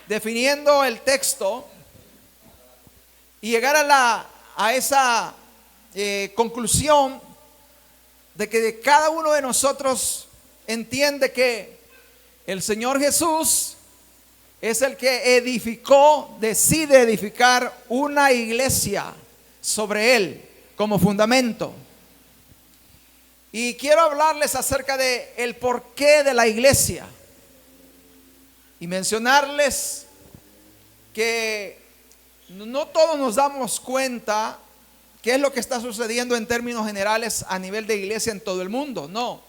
definiendo el texto y llegar a esa conclusión de que cada uno de nosotros entiende que el Señor Jesús es el que decide edificar una iglesia sobre Él como fundamento. Y quiero hablarles acerca de el porqué de la iglesia y mencionarles que no todos nos damos cuenta qué es lo que está sucediendo en términos generales a nivel de iglesia en todo el mundo. No,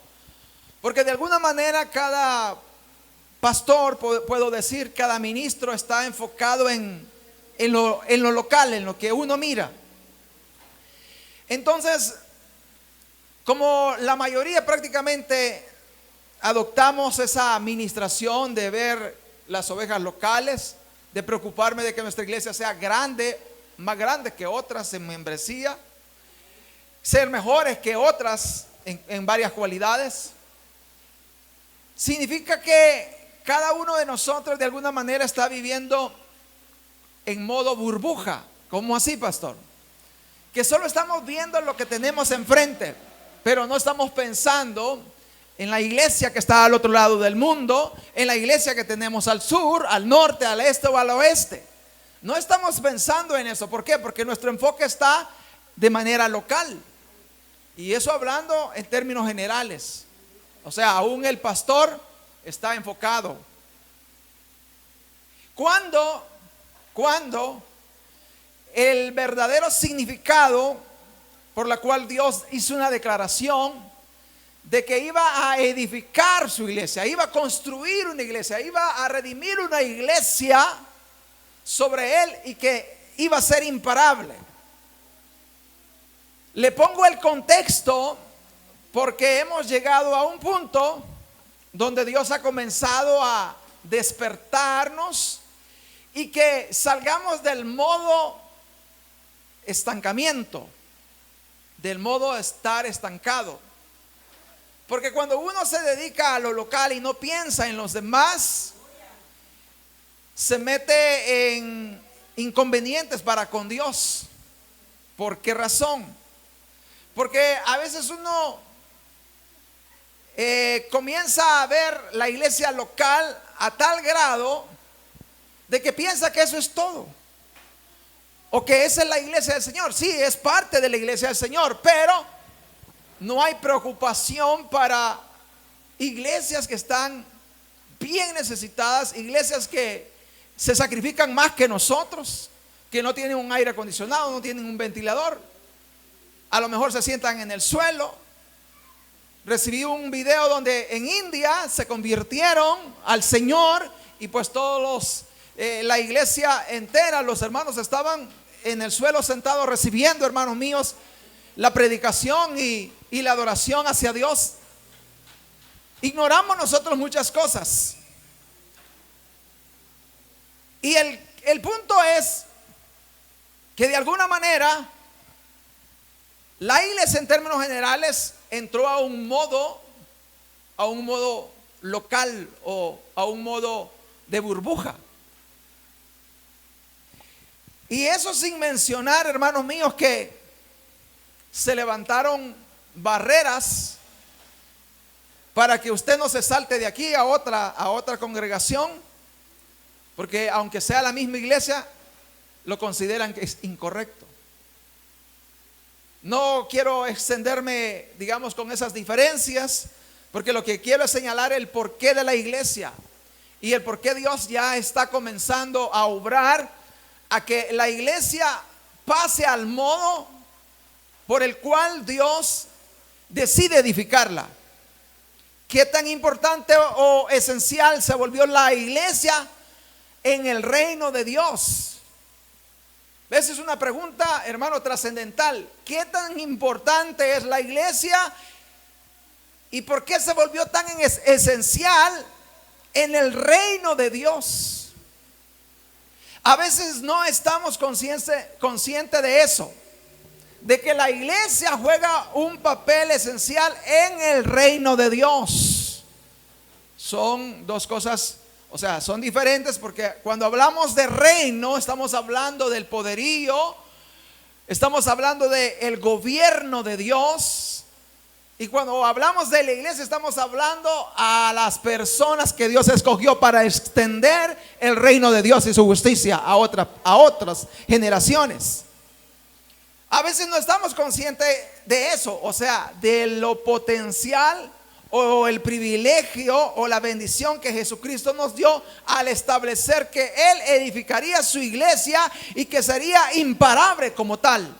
porque de alguna manera cada pastor, puedo decir, cada ministro está enfocado en lo local, en lo que uno mira. Entonces, como la mayoría prácticamente adoptamos esa administración de ver las ovejas locales, de preocuparme de que nuestra iglesia sea grande, más grande que otras en membresía, ser mejores que otras en varias cualidades, significa que cada uno de nosotros de alguna manera está viviendo en modo burbuja. ¿Cómo así, pastor? Que solo estamos viendo lo que tenemos enfrente, pero no estamos pensando en la iglesia que está al otro lado del mundo, en la iglesia que tenemos al sur, al norte, al este o al oeste. No estamos pensando en eso. ¿Por qué? Porque nuestro enfoque está de manera local. Y eso hablando en términos generales. O sea, aún el pastor está enfocado. Cuando el verdadero significado por la cual Dios hizo una declaración de que iba a edificar su iglesia, iba a construir una iglesia, iba a redimir una iglesia sobre él y que iba a ser imparable. Le pongo el contexto porque hemos llegado a un punto donde Dios ha comenzado a despertarnos y que salgamos del modo estancamiento, del modo de estar estancado. Porque cuando uno se dedica a lo local y no piensa en los demás, se mete en inconvenientes para con Dios. ¿Por qué razón? Porque a veces uno comienza a ver la iglesia local a tal grado de que piensa que eso es todo, o que esa es la iglesia del Señor. Sí, es parte de la iglesia del Señor, pero no hay preocupación para iglesias que están bien necesitadas, iglesias que se sacrifican más que nosotros, que no tienen un aire acondicionado, no tienen un ventilador, a lo mejor se sientan en el suelo. Recibí un video donde en India se convirtieron al Señor y pues todos la iglesia entera, los hermanos estaban en el suelo sentados recibiendo, hermanos míos, la predicación y la adoración hacia Dios. Ignoramos nosotros muchas cosas. Y el punto es que de alguna manera la iglesia en términos generales entró a un modo local o a un modo de burbuja. Y eso sin mencionar, hermanos míos, que se levantaron barreras para que usted no se salte de aquí a otra congregación, porque aunque sea la misma iglesia, lo consideran que es incorrecto. No quiero extenderme, digamos, con esas diferencias, porque lo que quiero es señalar el porqué de la iglesia y el porqué Dios ya está comenzando a obrar a que la iglesia pase al modo por el cual Dios decide edificarla. ¿Qué tan importante o esencial se volvió la iglesia en el reino de Dios? Esa es una pregunta, hermano, trascendental. ¿Qué tan importante es la iglesia y por qué se volvió tan esencial en el reino de Dios? A veces no estamos conscientes de eso, de que la iglesia juega un papel esencial en el reino de Dios. Son dos cosas O sea, son diferentes porque cuando hablamos de reino, estamos hablando del poderío, estamos hablando del gobierno de Dios. Y cuando hablamos de la iglesia, estamos hablando a las personas que Dios escogió para extender el reino de Dios y su justicia a otras generaciones. A veces no estamos conscientes de eso, o sea, de lo potencial o el privilegio o la bendición que Jesucristo nos dio al establecer que Él edificaría su iglesia y que sería imparable como tal.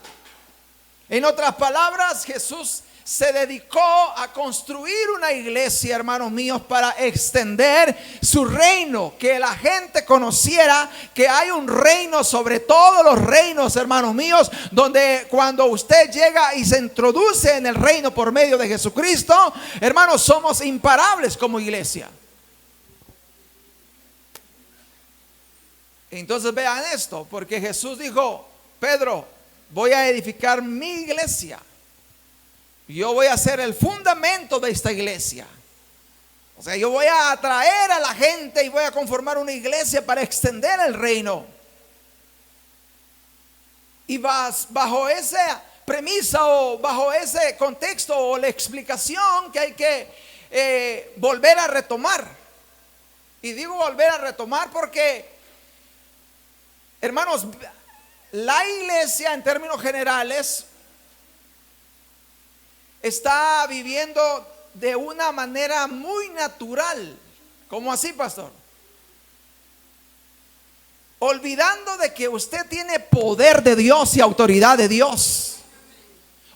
En otras palabras, Jesús se dedicó a construir una iglesia, hermanos míos, para extender su reino, que la gente conociera que hay un reino sobre todos los reinos, hermanos míos, donde cuando usted llega y se introduce en el reino por medio de Jesucristo, hermanos, somos imparables como iglesia. Entonces vean esto, porque Jesús dijo: Pedro, voy a edificar mi iglesia. Yo voy a ser el fundamento de esta iglesia. O sea, yo voy a atraer a la gente y voy a conformar una iglesia para extender el reino. Y bajo esa premisa o bajo ese contexto o la explicación que hay que volver a retomar. Y digo volver a retomar porque, hermanos, la iglesia en términos generales está viviendo de una manera muy natural. ¿Cómo así, pastor? Olvidando de que usted tiene poder de Dios y autoridad de Dios.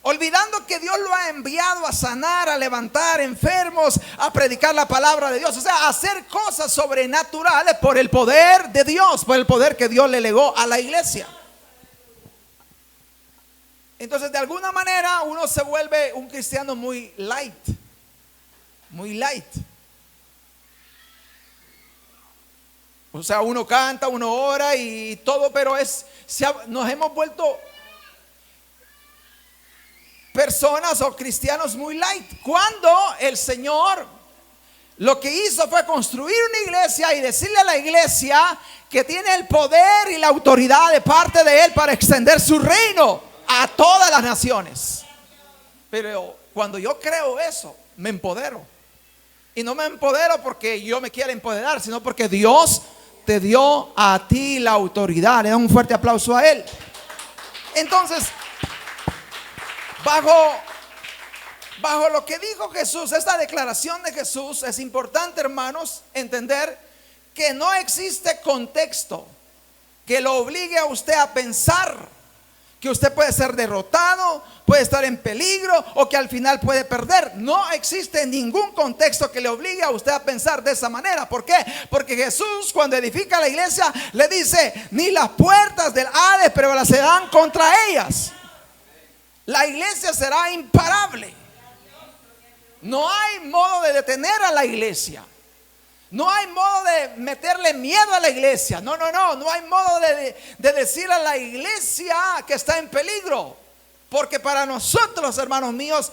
Olvidando que Dios lo ha enviado a sanar, a levantar enfermos, a predicar la palabra de Dios. O sea, a hacer cosas sobrenaturales por el poder de Dios, por el poder que Dios le legó a la iglesia. Entonces, de alguna manera uno se vuelve un cristiano muy light. Muy light. O sea, uno canta, uno ora y todo, pero nos hemos vuelto personas o cristianos muy light. Cuando el Señor lo que hizo fue construir una iglesia y decirle a la iglesia que tiene el poder y la autoridad de parte de Él para extender su reino a todas las naciones. Pero cuando yo creo eso, me empodero. Y no me empodero porque yo me quiera empoderar, sino porque Dios te dio a ti la autoridad. Le dan un fuerte aplauso a Él. Entonces, bajo lo que dijo Jesús, esta declaración de Jesús, es importante, hermanos, entender que no existe contexto que lo obligue a usted a pensar que usted puede ser derrotado, puede estar en peligro o que al final puede perder. No existe ningún contexto que le obligue a usted a pensar de esa manera. ¿Por qué? Porque Jesús, cuando edifica la iglesia, le dice: ni las puertas del Hades prevalecerán contra ellas. La iglesia será imparable. No hay modo de detener a la iglesia. No hay modo de meterle miedo a la iglesia. No hay modo de decir a la iglesia que está en peligro. Porque para nosotros, hermanos míos,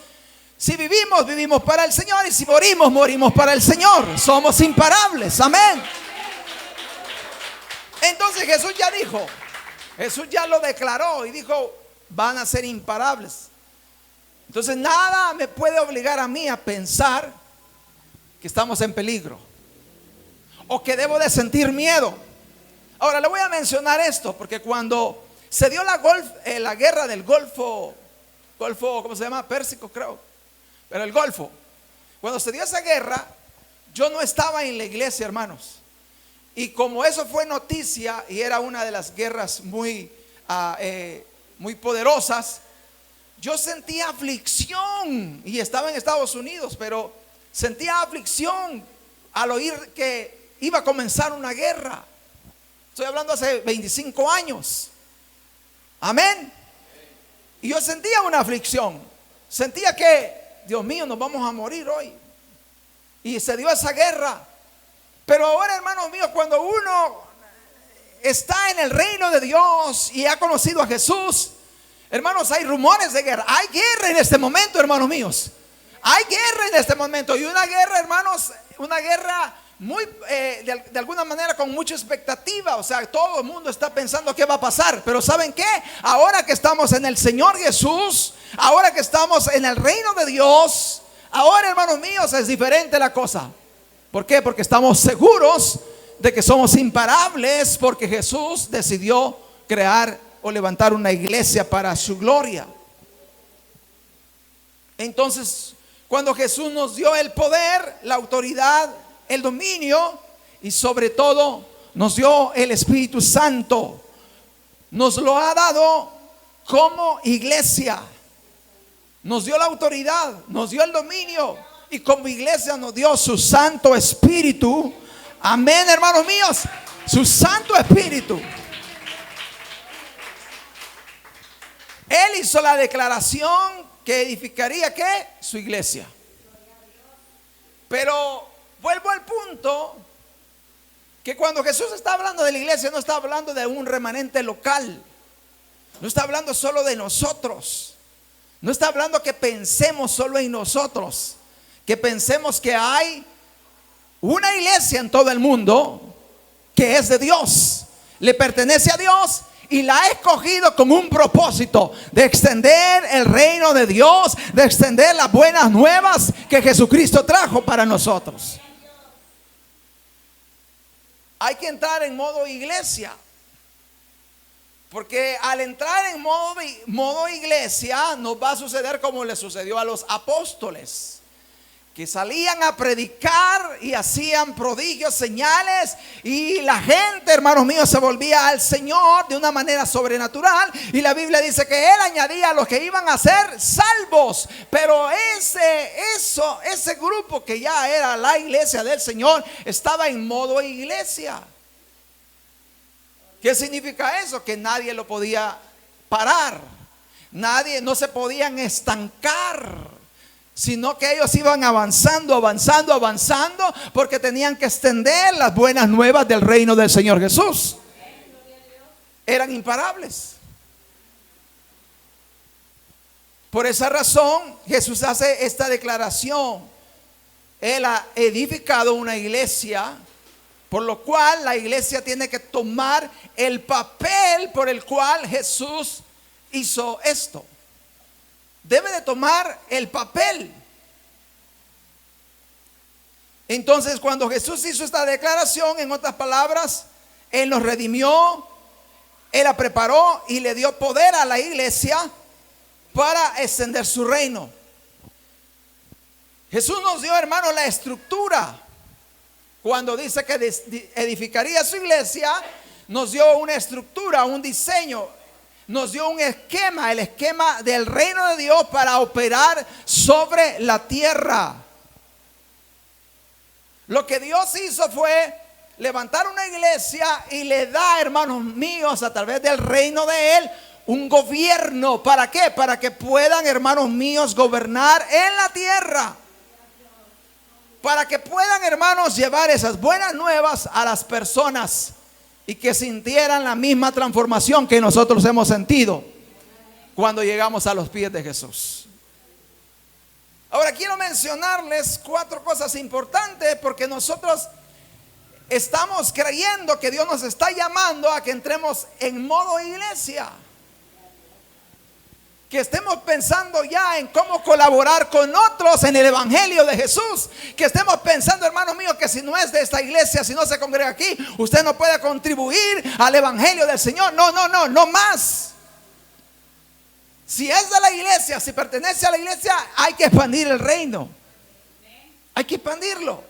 si vivimos, vivimos para el Señor. Y si morimos, morimos para el Señor. Somos imparables, amén. Entonces Jesús ya dijo, Jesús ya lo declaró y dijo: van a ser imparables. Entonces nada me puede obligar a mí a pensar que estamos en peligro o que debo de sentir miedo. Ahora le voy a mencionar esto porque cuando se dio la guerra del Golfo, ¿cómo se llama? Pérsico, creo. Pero el Golfo. Cuando se dio esa guerra, yo no estaba en la iglesia, hermanos. Y como eso fue noticia y era una de las guerras muy poderosas, yo sentía aflicción. Y estaba en Estados Unidos, pero sentía aflicción al oír que iba a comenzar una guerra. Estoy hablando hace 25 años. Amén. Y yo sentía una aflicción. Sentía que, Dios mío, nos vamos a morir hoy. Y se dio esa guerra. Pero ahora, hermanos míos, cuando uno está en el reino de Dios y ha conocido a Jesús, hermanos, hay rumores de guerra. Hay guerra en este momento, hermanos míos. Hay guerra en este momento. Y una guerra, hermanos, una guerra muy, de alguna manera con mucha expectativa. O sea, todo el mundo está pensando qué va a pasar. Pero ¿saben qué? Ahora que estamos en el Señor Jesús, ahora que estamos en el reino de Dios, ahora, hermanos míos, es diferente la cosa. ¿Por qué? Porque estamos seguros de que somos imparables, porque Jesús decidió crear o levantar una iglesia para su gloria. Entonces, cuando Jesús nos dio el poder, la autoridad, el dominio y sobre todo nos dio el Espíritu Santo, nos lo ha dado como iglesia. Nos dio la autoridad, nos dio el dominio y como iglesia nos dio su Santo Espíritu. Amén, hermanos míos, su Santo Espíritu. Él hizo la declaración que edificaría ¿qué? Su iglesia. Pero vuelvo al punto que cuando Jesús está hablando de la iglesia, no está hablando de un remanente local, no está hablando solo de nosotros, no está hablando que pensemos solo en nosotros, que pensemos que hay una iglesia en todo el mundo que es de Dios, le pertenece a Dios y la ha escogido con un propósito de extender el reino de Dios, de extender las buenas nuevas que Jesucristo trajo para nosotros. Hay que entrar en modo iglesia, porque al entrar en modo iglesia nos va a suceder como le sucedió a los apóstoles, que salían a predicar y hacían prodigios, señales, y la gente, hermanos míos, se volvía al Señor de una manera sobrenatural. Y la Biblia dice que Él añadía a los que iban a ser salvos. Pero ese grupo que ya era la iglesia del Señor estaba en modo iglesia. ¿Qué significa eso? Que nadie lo podía parar, no se podían estancar, sino que ellos iban avanzando, porque tenían que extender las buenas nuevas del reino del Señor Jesús. Eran imparables. Por esa razón Jesús hace esta declaración: Él ha edificado una iglesia, por lo cual la iglesia tiene que tomar el papel por el cual Jesús hizo esto. Debe de tomar el papel. Entonces, cuando Jesús hizo esta declaración, en otras palabras, Él nos redimió, Él la preparó y le dio poder a la iglesia para extender su reino. Jesús nos dio, hermanos, la estructura. Cuando dice que edificaría su iglesia, nos dio una estructura, un diseño. Nos dio un esquema, el esquema del reino de Dios para operar sobre la tierra. Lo que Dios hizo fue levantar una iglesia y le da, hermanos míos, a través del reino de Él, un gobierno. ¿Para qué? Para que puedan, hermanos míos, gobernar en la tierra. Para que puedan, hermanos, llevar esas buenas nuevas a las personas y que sintieran la misma transformación que nosotros hemos sentido cuando llegamos a los pies de Jesús. Ahora quiero mencionarles 4 cosas importantes, porque nosotros estamos creyendo que Dios nos está llamando a que entremos en modo iglesia, que estemos pensando ya en cómo colaborar con otros en el evangelio de Jesús, que estemos pensando, hermanos míos, que si no es de esta iglesia, si no se congrega aquí, usted no puede contribuir al evangelio del Señor. No más. Si es de la iglesia, si pertenece a la iglesia, hay que expandir el reino, hay que expandirlo.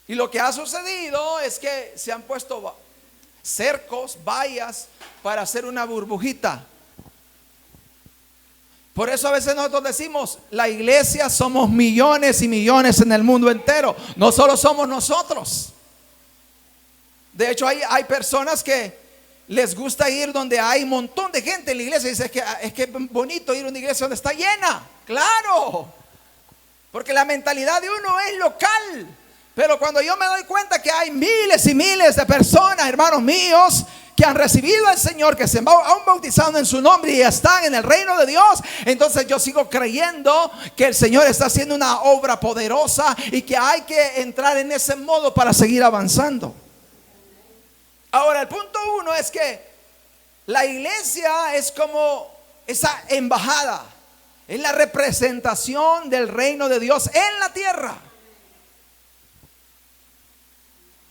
Y lo que ha sucedido es que se han puesto cercos, vallas, para hacer una burbujita. Por eso a veces nosotros decimos, la iglesia somos millones y millones en el mundo entero. No solo somos nosotros. De hecho hay personas que les gusta ir donde hay un montón de gente en la iglesia. Dice es que es bonito ir a una iglesia donde está llena. Claro, porque la mentalidad de uno es local. Pero cuando yo me doy cuenta que hay miles y miles de personas, hermanos míos, que han recibido al Señor, que se han bautizado en su nombre y están en el reino de Dios, entonces yo sigo creyendo que el Señor está haciendo una obra poderosa y que hay que entrar en ese modo para seguir avanzando. Ahora, el punto 1 es que la iglesia es como esa embajada, es la representación del reino de Dios en la tierra.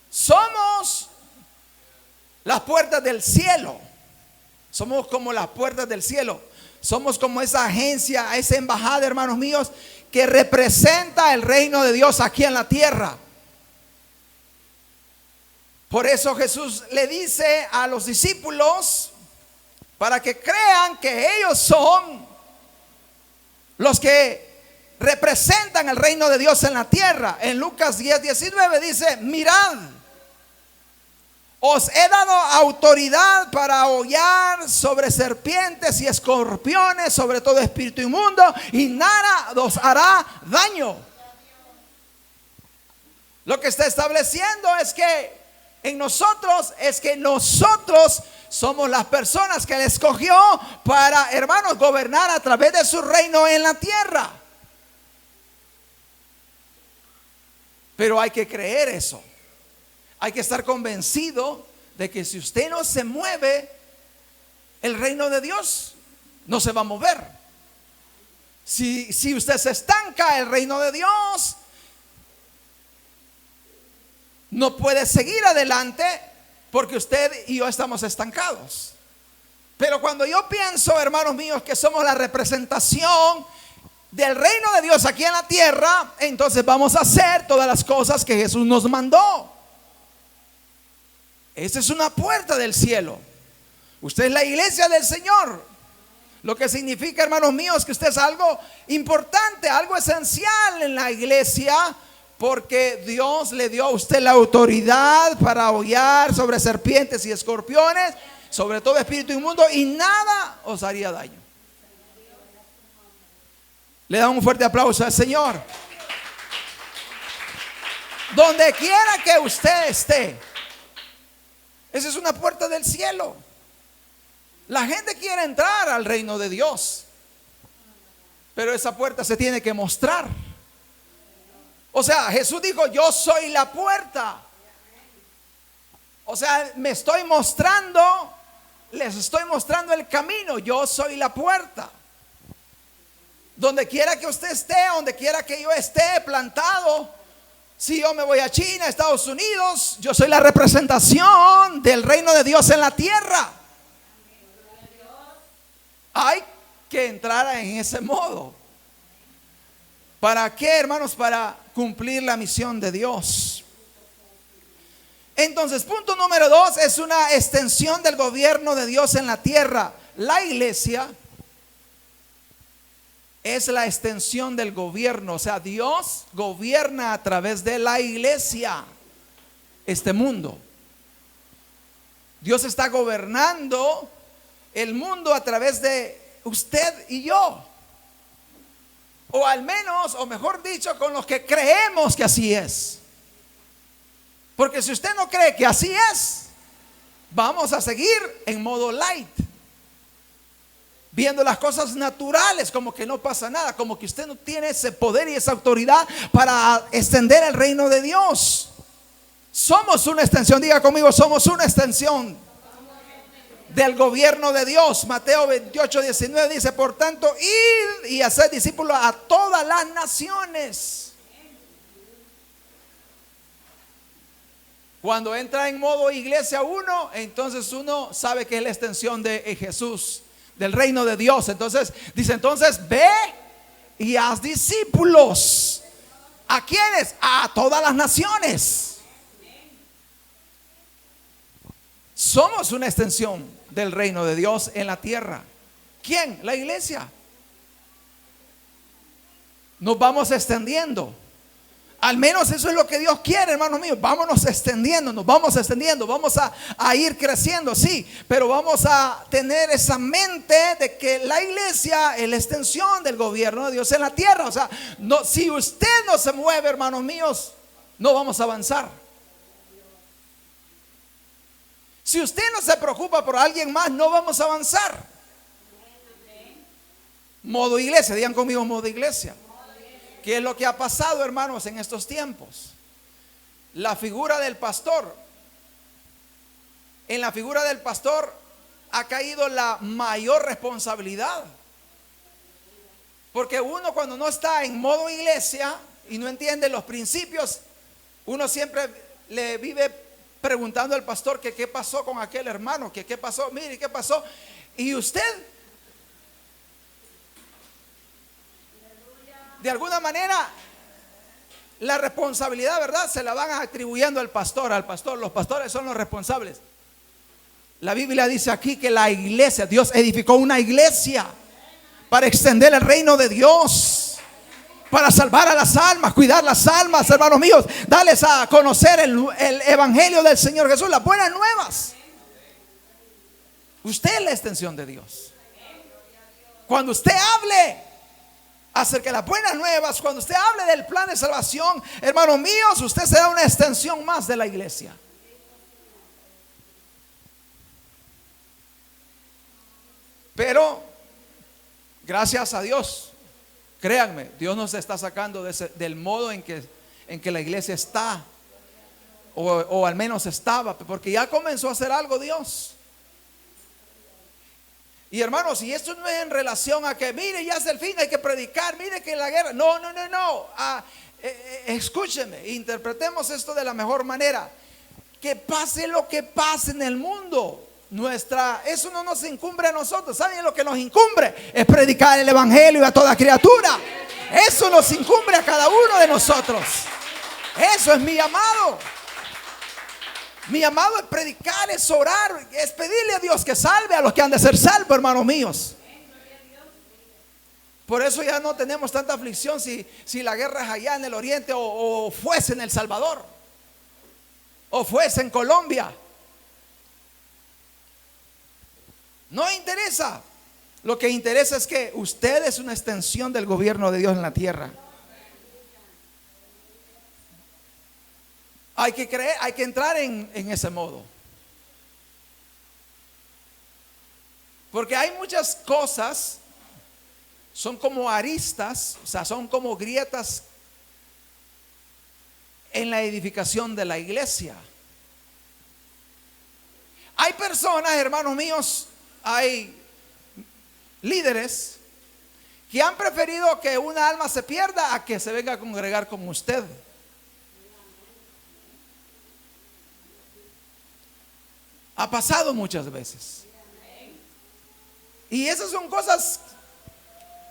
Somos las puertas del cielo. Somos como las puertas del cielo. Somos como esa agencia, esa embajada, hermanos míos, que representa el reino de Dios aquí en la tierra. Por eso Jesús le dice a los discípulos, para que crean que ellos son los que representan el reino de Dios en la tierra. En Lucas 10:19 dice: mirad, os he dado autoridad para hollar sobre serpientes y escorpiones, sobre todo espíritu inmundo, y nada os hará daño. Lo que está estableciendo es que en nosotros, somos las personas que Él escogió para, hermanos, gobernar a través de su reino en la tierra. Pero hay que creer eso. Hay que estar convencido de que si usted no se mueve, el reino de Dios no se va a mover. Si usted se estanca, el reino de Dios no puede seguir adelante, porque usted y yo estamos estancados. Pero cuando yo pienso, hermanos míos, que somos la representación del reino de Dios aquí en la tierra, entonces vamos a hacer todas las cosas que Jesús nos mandó. Esta es una puerta del cielo. Usted es la iglesia del Señor. Lo que significa, hermanos míos, que usted es algo importante, algo esencial en la iglesia, porque Dios le dio a usted la autoridad para hollar sobre serpientes y escorpiones, sobre todo espíritu inmundo, y nada os haría daño. Le damos un fuerte aplauso al Señor. Donde quiera que usted esté, esa es una puerta del cielo. La gente quiere entrar al reino de Dios, pero esa puerta se tiene que mostrar. O sea, Jesús dijo: yo soy la puerta. O sea, me estoy mostrando, les estoy mostrando el camino. Yo soy la puerta. Donde quiera que usted esté, donde quiera que yo esté plantado, si yo me voy a China, Estados Unidos, yo soy la representación del reino de Dios en la tierra. Hay que entrar en ese modo. ¿Para qué, hermanos? Para cumplir la misión de Dios. Entonces, punto número 2 es una extensión del gobierno de Dios en la tierra. La iglesia es la extensión del gobierno. O sea, Dios gobierna a través de la iglesia este mundo. Dios está gobernando el mundo a través de usted y yo. O al menos, o mejor dicho, con los que creemos que así es. Porque si usted no cree que así es, vamos a seguir en modo light, viendo las cosas naturales como que no pasa nada, como que usted no tiene ese poder y esa autoridad para extender el reino de Dios. Somos una extensión, diga conmigo, somos una extensión del gobierno de Dios. Mateo 28:19 dice: por tanto, id y haced discípulos a todas las naciones. Cuando entra en modo iglesia uno, entonces uno sabe que es la extensión de Jesús, del reino de Dios. Entonces dice: entonces ve y haz discípulos. ¿A quiénes? A todas las naciones. Somos una extensión del reino de Dios en la tierra. ¿Quién? La iglesia. Nos vamos extendiendo. Al menos eso es lo que Dios quiere, hermanos míos. Vámonos extendiendo, nos vamos extendiendo. Vamos a ir creciendo, sí. Pero vamos a tener esa mente de que la iglesia es la extensión del gobierno de Dios en la tierra. O sea, no, si usted no se mueve, hermanos míos, no vamos a avanzar. Si usted no se preocupa por alguien más, no vamos a avanzar. Modo iglesia, digan conmigo modo iglesia. ¿Qué es lo que ha pasado, hermanos, en estos tiempos? La figura del pastor. En la figura del pastor ha caído la mayor responsabilidad. Porque uno, cuando no está en modo iglesia y no entiende los principios, uno siempre le vive preguntando al pastor que qué pasó con aquel hermano, que qué pasó, mire qué pasó. Y usted, de alguna manera, la responsabilidad, ¿verdad?, se la van atribuyendo al pastor. Los pastores son los responsables. La Biblia dice aquí que la iglesia, Dios edificó una iglesia para extender el reino de Dios, para salvar a las almas, cuidar las almas, hermanos míos, darles a conocer el evangelio del Señor Jesús, las buenas nuevas. Usted es la extensión de Dios. Cuando usted hable acerca de las buenas nuevas, cuando usted hable del plan de salvación, hermanos míos, usted será una extensión más de la iglesia. Pero gracias a Dios, créanme, Dios nos está sacando del modo en que la iglesia está, o al menos estaba, porque ya comenzó a hacer algo Dios. Y hermanos, y esto no es en relación a que, mire, ya es el fin, hay que predicar, mire que la guerra, no. Escúcheme, interpretemos esto de la mejor manera. Que pase lo que pase en el mundo, eso no nos incumbe a nosotros. ¿Saben lo que nos incumbe? Es predicar el evangelio a toda criatura. Eso nos incumbe a cada uno de nosotros. Eso es mi llamado. Mi llamado es predicar, es orar, es pedirle a Dios que salve a los que han de ser salvos, hermanos míos. Por eso ya no tenemos tanta aflicción si la guerra es allá en el oriente o fuese en El Salvador o fuese en Colombia. No interesa. Lo que interesa es que usted es una extensión del gobierno de Dios en la tierra. Hay que creer, hay que entrar en ese modo. Porque hay muchas cosas, son como aristas, o sea, son como grietas en la edificación de la iglesia. Hay personas, hermanos míos, hay líderes que han preferido que una alma se pierda a que se venga a congregar con usted. Ha pasado muchas veces. Y esas son cosas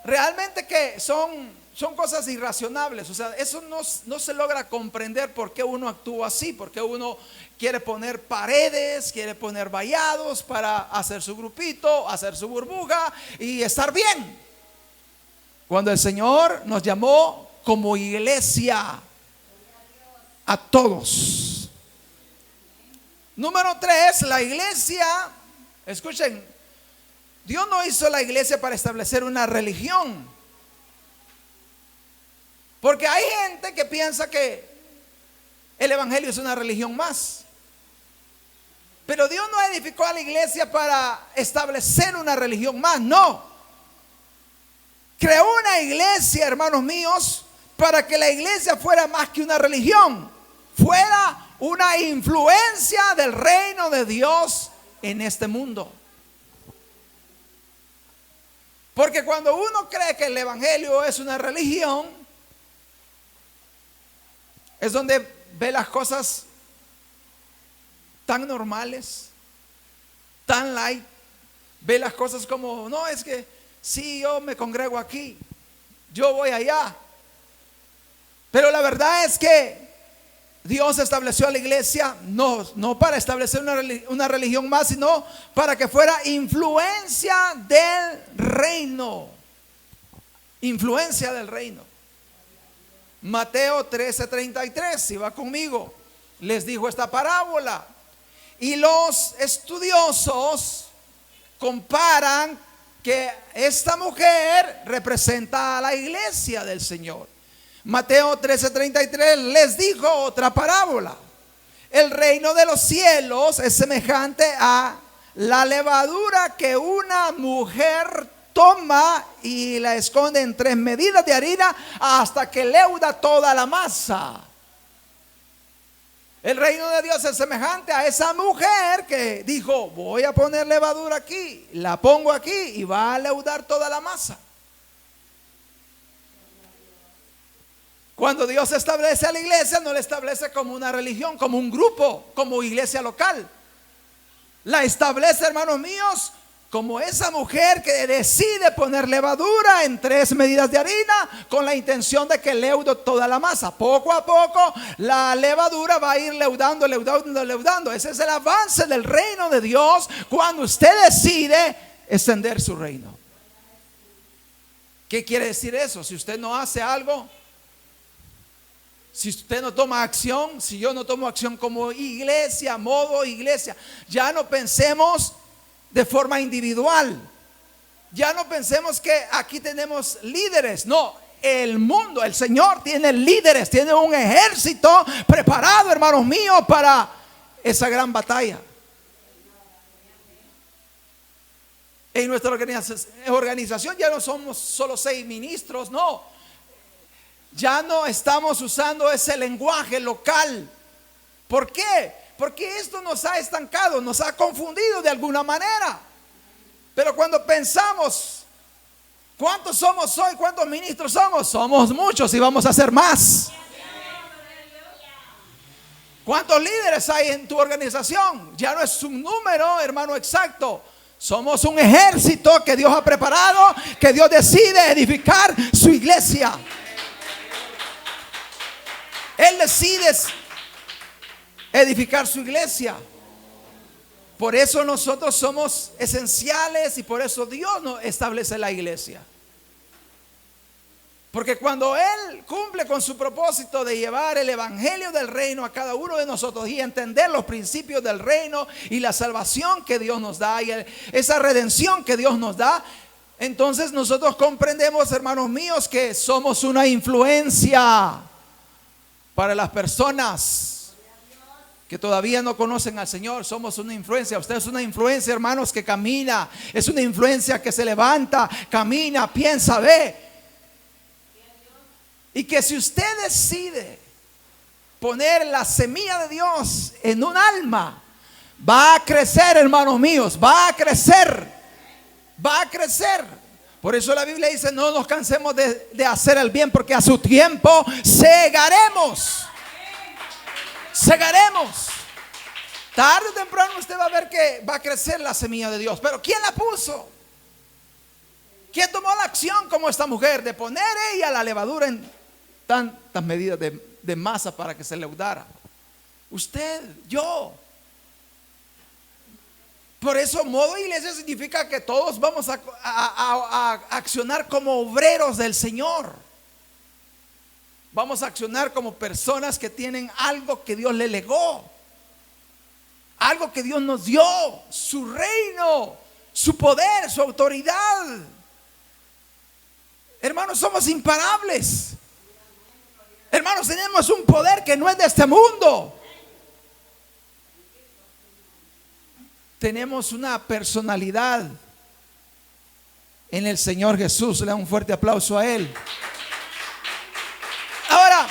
realmente que son cosas irracionables. O sea, eso no se logra comprender por qué uno actúa así, por qué uno quiere poner paredes, quiere poner vallados para hacer su grupito, hacer su burbuja y estar bien. Cuando el Señor nos llamó como iglesia a todos. Número 3, la iglesia, escuchen, Dios no hizo la iglesia para establecer una religión. Porque hay gente que piensa que el evangelio es una religión más. Pero Dios no edificó a la iglesia para establecer una religión más, no. Creó una iglesia, hermanos míos, para que la iglesia fuera más que una religión, fuera una influencia del reino de Dios en este mundo. Porque cuando uno cree que el evangelio es una religión, es donde ve las cosas tan normales, tan light, ve las cosas como, no, es que sí, yo me congrego aquí, yo voy allá. Pero la verdad es que Dios estableció a la iglesia no para establecer una religión más, sino para que fuera influencia del reino. Influencia del reino. Mateo 13:33, si va conmigo, les dijo esta parábola. Y los estudiosos comparan que esta mujer representa a la iglesia del Señor. Mateo 13:33 les dijo otra parábola. El reino de los cielos es semejante a la levadura que una mujer toma y la esconde en 3 medidas de harina hasta que leuda toda la masa. El reino de Dios es semejante a esa mujer que dijo: voy a poner levadura aquí, la pongo aquí y va a leudar toda la masa. Cuando Dios establece a la iglesia, no la establece como una religión, como un grupo, como iglesia local. La establece, hermanos míos, como esa mujer que decide poner levadura en 3 medidas de harina con la intención de que leudo toda la masa. Poco a poco la levadura va a ir leudando, leudando, leudando. Ese es el avance del reino de Dios cuando usted decide extender su reino. ¿Qué quiere decir eso? Si usted no hace algo, si usted no toma acción, si yo no tomo acción como iglesia, modo iglesia, ya no pensemos de forma individual. Ya no pensemos que aquí tenemos líderes. No, el mundo, el Señor tiene líderes, tiene un ejército preparado, hermanos míos, para esa gran batalla. En nuestra organización ya no somos solo 6 ministros, no. Ya no estamos usando ese lenguaje local. ¿Por qué? Porque esto nos ha estancado, nos ha confundido de alguna manera. Pero cuando pensamos, ¿cuántos somos hoy? ¿Cuántos ministros somos? Somos muchos y vamos a ser más. ¿Cuántos líderes hay en tu organización? Ya no es un número, hermano, exacto. Somos un ejército que Dios ha preparado, que Dios decide edificar su iglesia. Él decide edificar su iglesia. Por eso nosotros somos esenciales y por eso Dios nos establece la iglesia. Porque cuando Él cumple con su propósito de llevar el evangelio del reino a cada uno de nosotros y entender los principios del reino y la salvación que Dios nos da y esa redención que Dios nos da, entonces nosotros comprendemos, hermanos míos, que somos una influencia para las personas que todavía no conocen al Señor. Somos una influencia. Usted es una influencia, hermanos, que camina. Es una influencia que se levanta, camina, piensa, ve. Y que si usted decide poner la semilla de Dios en un alma, va a crecer, hermanos míos. Va a crecer. Va a crecer. Por eso la Biblia dice: no nos cansemos de hacer el bien, porque a su tiempo segaremos. Segaremos. Tarde o temprano usted va a ver que va a crecer la semilla de Dios. Pero ¿quién la puso? ¿Quién tomó la acción como esta mujer de poner ella la levadura en tantas medidas de masa para que se leudara? Usted, yo. Por eso modo iglesia significa que todos vamos a accionar como obreros del Señor. Vamos a accionar como personas que tienen algo que Dios le legó, algo que Dios nos dio, su reino, su poder, su autoridad. Hermanos, somos imparables. Hermanos, tenemos un poder que no es de este mundo. Tenemos una personalidad en el Señor Jesús. Le da un fuerte aplauso a Él. Ahora,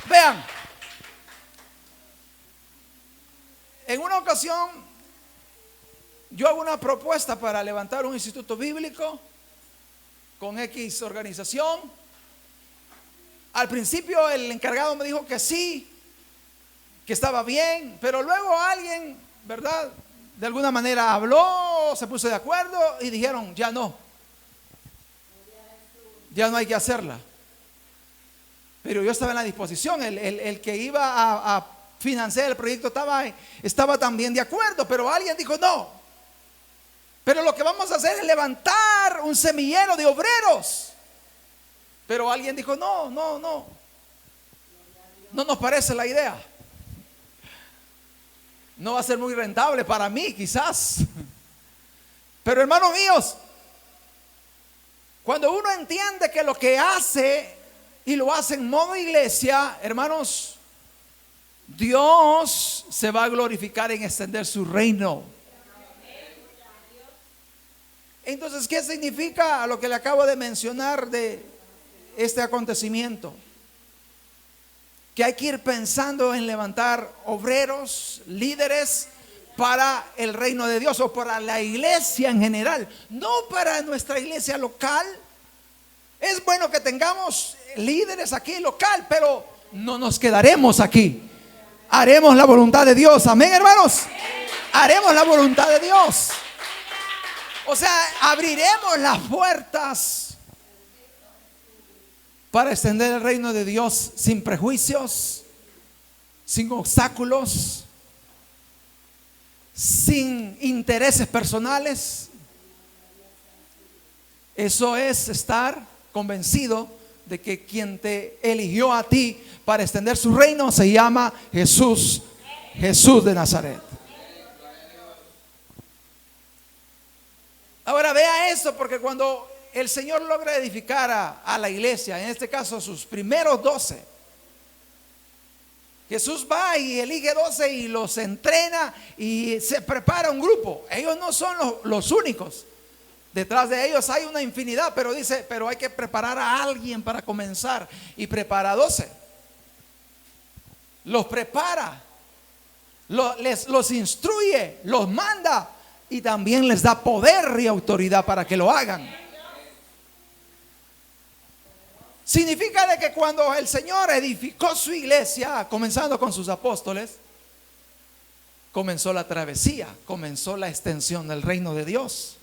vean, en una ocasión yo hago una propuesta para levantar un instituto bíblico con X organización. Al principio el encargado me dijo que sí, que estaba bien, pero luego alguien, ¿verdad?, de alguna manera habló, se puso de acuerdo y dijeron: ya no hay que hacerla. Pero yo estaba en la disposición. El que iba a financiar el proyecto estaba también de acuerdo, pero alguien dijo: no, pero lo que vamos a hacer es levantar un semillero de obreros. Pero alguien dijo: no nos parece la idea. No va a ser muy rentable para mí, quizás. Pero hermanos míos, cuando uno entiende que lo que hace y lo hace en modo iglesia, hermanos, Dios se va a glorificar en extender su reino. Entonces, ¿qué significa lo que le acabo de mencionar de este acontecimiento? Que hay que ir pensando en levantar obreros, líderes para el reino de Dios o para la iglesia en general, no para nuestra iglesia local. Es bueno que tengamos líderes aquí local, pero no nos quedaremos aquí. Haremos la voluntad de Dios. Amén, hermanos. Haremos la voluntad de Dios. O sea, abriremos las puertas para extender el reino de Dios sin prejuicios, sin obstáculos, sin intereses personales. Eso es estar convencido de que quien te eligió a ti para extender su reino se llama Jesús, Jesús de Nazaret. Ahora vea esto, porque cuando el Señor logra edificar a la iglesia, en este caso sus primeros 12, Jesús va y elige 12 y los entrena y se prepara un grupo. Ellos no son los únicos. Detrás de ellos hay una infinidad, pero dice, pero hay que preparar a alguien para comenzar. Y prepara 12. Los prepara, los instruye, los manda y también les da poder y autoridad para que lo hagan. Significa de que cuando el Señor edificó su iglesia, comenzando con sus apóstoles, comenzó la travesía, comenzó la extensión del reino de Dios.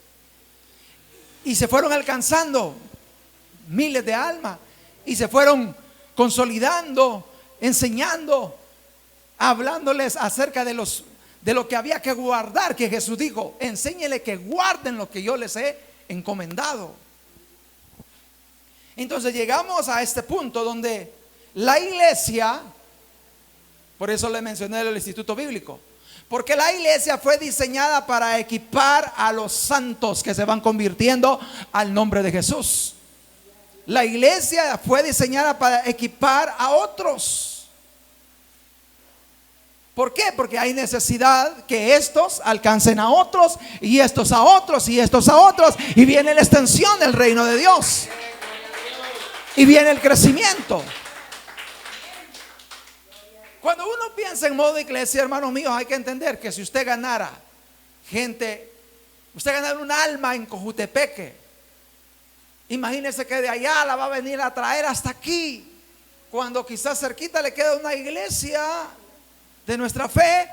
Y se fueron alcanzando miles de almas y se fueron consolidando, enseñando, hablándoles acerca de lo que había que guardar, que Jesús dijo, enséñele que guarden lo que yo les he encomendado. Entonces llegamos a este punto donde la iglesia, por eso le mencioné el instituto bíblico, porque la iglesia fue diseñada para equipar a los santos que se van convirtiendo al nombre de Jesús. La iglesia fue diseñada para equipar a otros. ¿Por qué? Porque hay necesidad que estos alcancen a otros y estos a otros y estos a otros, y viene la extensión del reino de Dios y viene el crecimiento. Cuando uno piensa en modo iglesia, hermanos míos, hay que entender que si usted ganara usted ganara un alma en Cojutepeque, imagínese que de allá la va a venir a traer hasta aquí, cuando quizás cerquita le queda una iglesia de nuestra fe,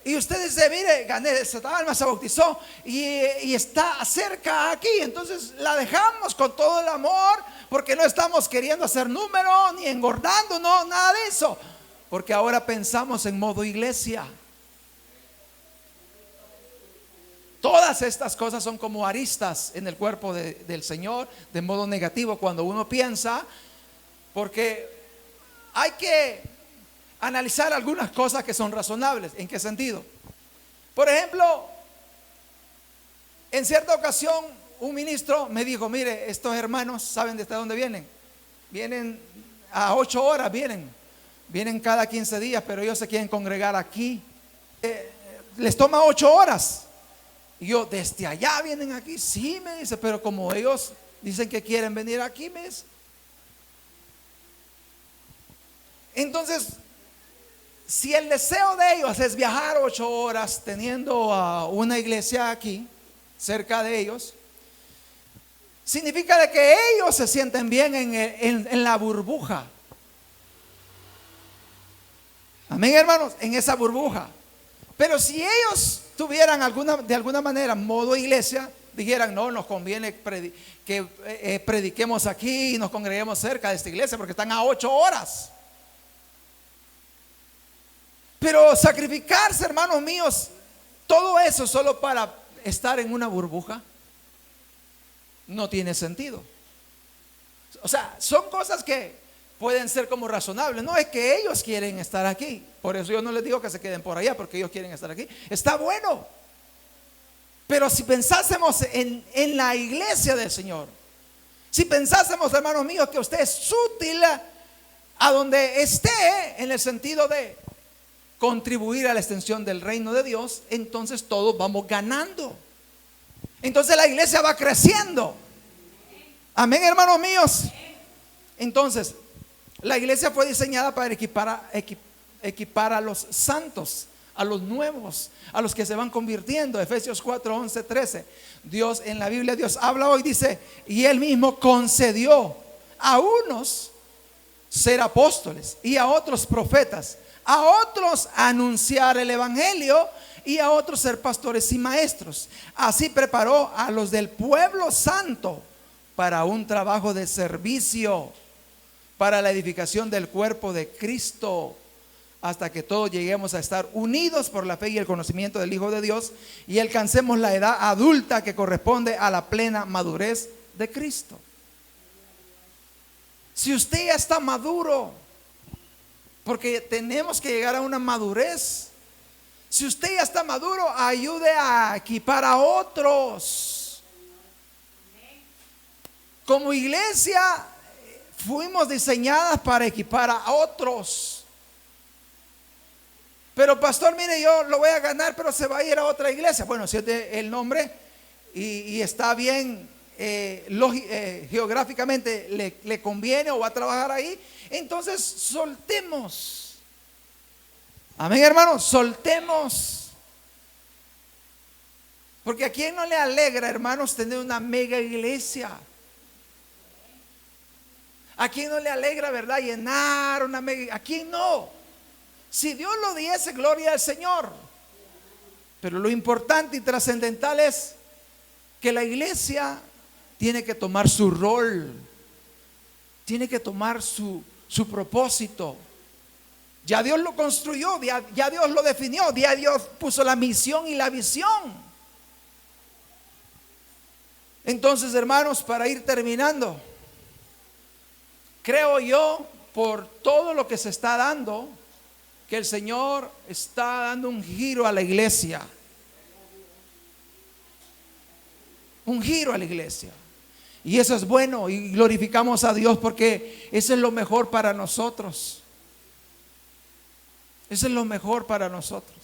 y usted dice, mire, gané, esta alma se bautizó y está cerca aquí, entonces la dejamos con todo el amor, porque no estamos queriendo hacer número, ni engordando, no, nada de eso, porque ahora pensamos en modo iglesia. Todas estas cosas son como aristas en el cuerpo del Señor, de modo negativo cuando uno piensa, porque hay que analizar algunas cosas que son razonables. ¿En qué sentido? Por ejemplo, en cierta ocasión un ministro me dijo, mire, estos hermanos, ¿saben desde dónde vienen? Vienen a 8 horas, vienen cada 15 días, pero ellos se quieren congregar aquí. Les toma 8 horas. Y yo, desde allá vienen aquí. Sí, me dice, pero como ellos dicen que quieren venir aquí, me dice. Entonces, si el deseo de ellos es viajar 8 horas teniendo a una iglesia aquí, cerca de ellos, significa de que ellos se sienten bien en la burbuja. Amén, hermanos, en esa burbuja. Pero si ellos tuvieran de alguna manera modo iglesia, dijeran, no, nos conviene que prediquemos aquí y nos congreguemos cerca de esta iglesia porque están a 8 horas. Pero sacrificarse, hermanos míos, todo eso solo para estar en una burbuja, no tiene sentido. O sea, son cosas que pueden ser como razonables. No es que ellos quieren estar aquí, por eso yo no les digo que se queden por allá, porque ellos quieren estar aquí. Está bueno, pero si pensásemos en la iglesia del Señor, si pensásemos, hermanos míos, que usted es útil a donde esté, en el sentido de contribuir a la extensión del reino de Dios, entonces todos vamos ganando. Entonces la iglesia va creciendo. Amén, hermanos míos. Entonces, la iglesia fue diseñada para equipar a los santos, a los nuevos, a los que se van convirtiendo. Efesios 4, 11, 13. Dios en la Biblia, Dios habla hoy, dice, y Él mismo concedió a unos ser apóstoles y a otros profetas, a otros anunciar el evangelio y a otros ser pastores y maestros. Así preparó a los del pueblo santo para un trabajo de servicio, para la edificación del cuerpo de Cristo, hasta que todos lleguemos a estar unidos por la fe y el conocimiento del Hijo de Dios y alcancemos la edad adulta que corresponde a la plena madurez de Cristo. Si usted ya está maduro, porque tenemos que llegar a una madurez. Si usted ya está maduro, ayude a equipar a otros. Como iglesia fuimos diseñadas para equipar a otros. Pero pastor, mire, yo lo voy a ganar, pero se va a ir a otra iglesia. Bueno, si es el nombre y está bien, geográficamente le conviene o va a trabajar ahí, entonces soltemos. Amén, hermanos, soltemos. Porque a quién no le alegra, hermanos, tener una mega iglesia. ¿A quién no le alegra, verdad, llenar una mega? ¿A quién no? Si Dios lo diese, gloria al Señor. Pero lo importante y trascendental es que la iglesia tiene que tomar su rol, tiene que tomar su propósito. Ya Dios lo construyó, ya Dios lo definió, ya Dios puso la misión y la visión. Entonces, hermanos, para ir terminando, creo yo, por todo lo que se está dando, que el Señor está dando un giro a la iglesia. Un giro a la iglesia. Y eso es bueno y glorificamos a Dios porque eso es lo mejor para nosotros. Eso es lo mejor para nosotros.